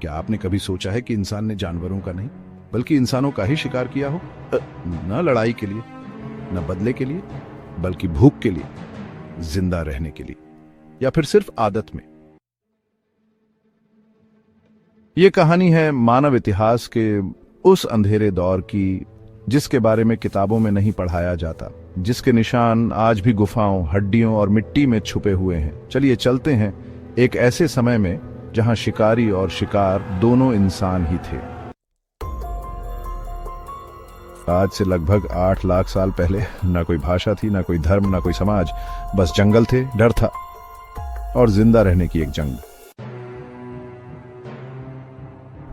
क्या आपने कभी सोचा है कि इंसान ने जानवरों का नहीं बल्कि इंसानों का ही शिकार किया हो? न लड़ाई के लिए, न बदले के लिए, बल्कि भूख के लिए, जिंदा रहने के लिए, या फिर सिर्फ आदत में। यह कहानी है मानव इतिहास के उस अंधेरे दौर की जिसके बारे में किताबों में नहीं पढ़ाया जाता, जिसके निशान आज भी गुफाओं, हड्डियों और मिट्टी में छुपे हुए हैं। चलिए चलते हैं एक ऐसे समय में जहां शिकारी और शिकार दोनों इंसान ही थे। आज से लगभग 8 लाख साल पहले ना कोई भाषा थी, ना कोई धर्म, ना कोई समाज, बस जंगल थे, डर था और जिंदा रहने की एक जंग।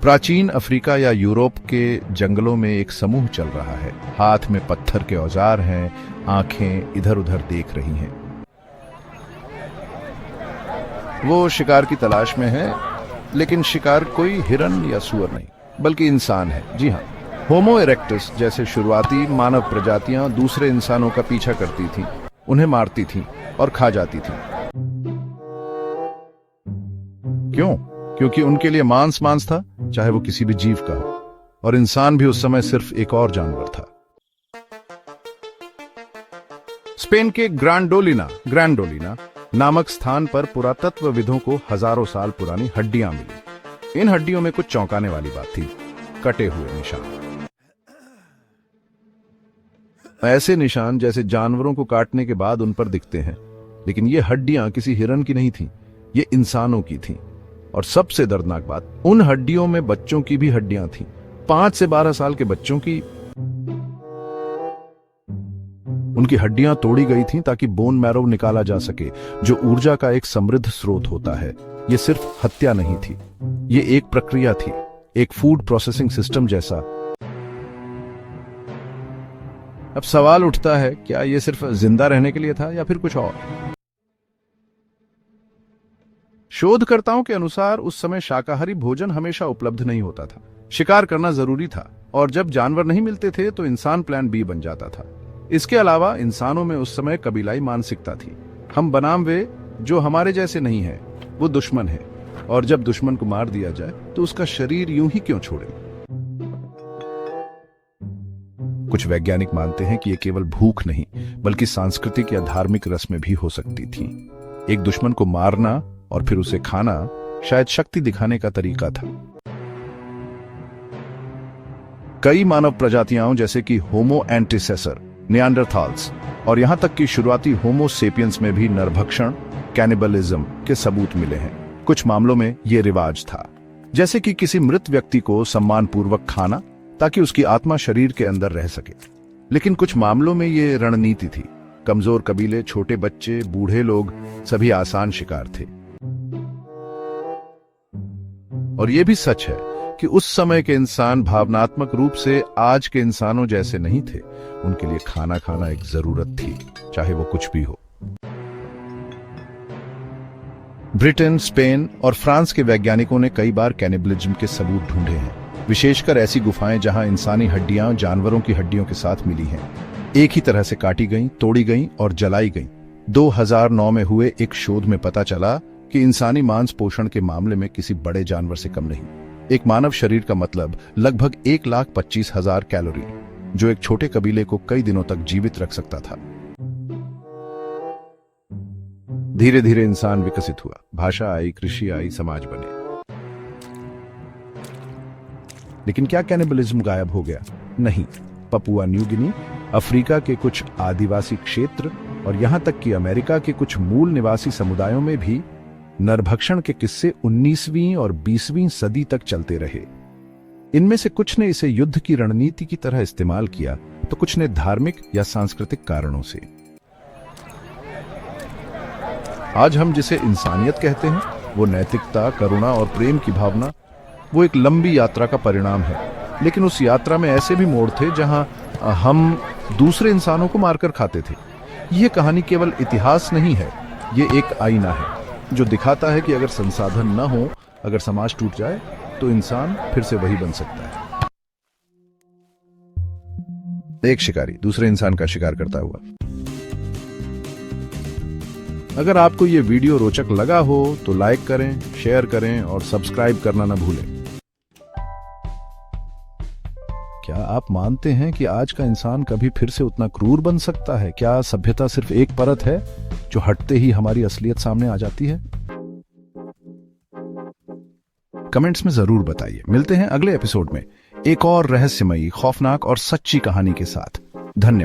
प्राचीन अफ्रीका या यूरोप के जंगलों में एक समूह चल रहा है। हाथ में पत्थर के औजार हैं, आंखें इधर उधर देख रही हैं। वो शिकार की तलाश में है, लेकिन शिकार कोई हिरन या सूअर नहीं बल्कि इंसान है। जी हाँ, होमो इरेक्टस जैसे शुरुआती मानव प्रजातियां दूसरे इंसानों का पीछा करती थीं, उन्हें मारती थीं और खा जाती थीं। क्यों? क्योंकि उनके लिए मांस मांस था, चाहे वो किसी भी जीव का हो, और इंसान भी उस समय सिर्फ एक और जानवर था। स्पेन के ग्रांडोलिना नामक स्थान पर पुरातत्वविदों को हजारों साल पुरानी हड्डियां मिली। इन हड्डियों में कुछ चौंकाने वाली बात थी, कटे हुए निशान। ऐसे निशान जैसे जानवरों को काटने के बाद उन पर दिखते हैं, लेकिन ये हड्डियां किसी हिरन की नहीं थीं, ये इंसानों की थीं। और सबसे दर्दनाक बात, उन हड्डियों में बच्चों की भी हड्डियां थीं, 5 से 12 साल के बच्चों की। उनकी हड्डियां तोड़ी गई थीं ताकि बोन मैरो निकाला जा सके, जो ऊर्जा का एक समृद्ध स्रोत होता है। यह सिर्फ हत्या नहीं थी, यह एक प्रक्रिया थी, एक फूड प्रोसेसिंग सिस्टम जैसा। अब सवाल उठता है, क्या यह सिर्फ जिंदा रहने के लिए था या फिर कुछ और? शोधकर्ताओं के अनुसार उस समय शाकाहारी भोजन हमेशा उपलब्ध नहीं होता था। शिकार करना जरूरी था, और जब जानवर नहीं मिलते थे तो इंसान प्लान बी बन जाता था। इसके अलावा इंसानों में उस समय कबीलाई मानसिकता थी। हम बनाम वे जो हमारे जैसे नहीं है, वो दुश्मन है, और जब दुश्मन को मार दिया जाए तो उसका शरीर यूं ही क्यों छोड़े? कुछ वैज्ञानिक मानते हैं कि यह केवल भूख नहीं बल्कि सांस्कृतिक या धार्मिक रस्में भी हो सकती थीं। एक दुश्मन को मारना और फिर उसे खाना शायद शक्ति दिखाने का तरीका था। कई मानव प्रजातियां जैसे कि होमो एंटीसेसर, नियांडरथाल्स और यहां तक कि शुरुआती होमो सेपियंस में भी नरभक्षण, कैनिबलिज्म के सबूत मिले हैं। कुछ मामलों में यह रिवाज था, जैसे कि किसी मृत व्यक्ति को सम्मानपूर्वक खाना ताकि उसकी आत्मा शरीर के अंदर रह सके। लेकिन कुछ मामलों में यह रणनीति थी। कमजोर कबीले, छोटे बच्चे, बूढ़े लोग सभी आसान शिकार थे। और यह भी सच है कि उस समय के इंसान भावनात्मक रूप से आज के इंसानों जैसे नहीं थे। उनके लिए खाना खाना एक जरूरत थी, चाहे वो कुछ भी हो। ब्रिटेन, स्पेन और फ्रांस के वैज्ञानिकों ने कई बार कैनिबलिज्म के सबूत ढूंढे हैं, विशेषकर ऐसी गुफाएं जहां इंसानी हड्डियां जानवरों की हड्डियों के साथ मिली हैं, एक ही तरह से काटी गईं, तोड़ी गईं और जलाई गईं। 2009 में हुए एक शोध में पता चला कि इंसानी मांस पोषण के मामले में किसी बड़े जानवर से कम नहीं। एक मानव शरीर का मतलब लगभग 1,25,000 कैलोरी, जो एक छोटे कबीले को कई दिनों तक जीवित रख सकता था। धीरे धीरे इंसान विकसित हुआ, भाषा आई, कृषि आई, समाज बने। लेकिन क्या कैनिबलिज्म गायब हो गया? नहीं। पपुआ न्यू गिनी, अफ्रीका के कुछ आदिवासी क्षेत्र और यहां तक कि अमेरिका के कुछ मूल निवासी समुदायों में भी नरभक्षण के किस्से 19वीं और 20वीं सदी तक चलते रहे। इनमें से कुछ ने इसे युद्ध की रणनीति की तरह इस्तेमाल किया, तो कुछ ने धार्मिक या सांस्कृतिक कारणों से। आज हम जिसे इंसानियत कहते हैं, वो नैतिकता, करुणा और प्रेम की भावना, वो एक लंबी यात्रा का परिणाम है। लेकिन उस यात्रा में ऐसे भी मोड़ थे जहां हम दूसरे इंसानों को मारकर खाते थे। यह कहानी केवल इतिहास नहीं है, ये एक आईना है जो दिखाता है कि अगर संसाधन न हो, अगर समाज टूट जाए, तो इंसान फिर से वही बन सकता है। एक शिकारी दूसरे इंसान का शिकार करता हुआ। अगर आपको यह वीडियो रोचक लगा हो तो लाइक करें, शेयर करें और सब्सक्राइब करना न भूलें। क्या आप मानते हैं कि आज का इंसान कभी फिर से उतना क्रूर बन सकता है? क्या सभ्यता सिर्फ एक परत है जो हटते ही हमारी असलियत सामने आ जाती है? कमेंट्स में जरूर बताइए। मिलते हैं अगले एपिसोड में एक और रहस्यमयी, खौफनाक और सच्ची कहानी के साथ। धन्यवाद।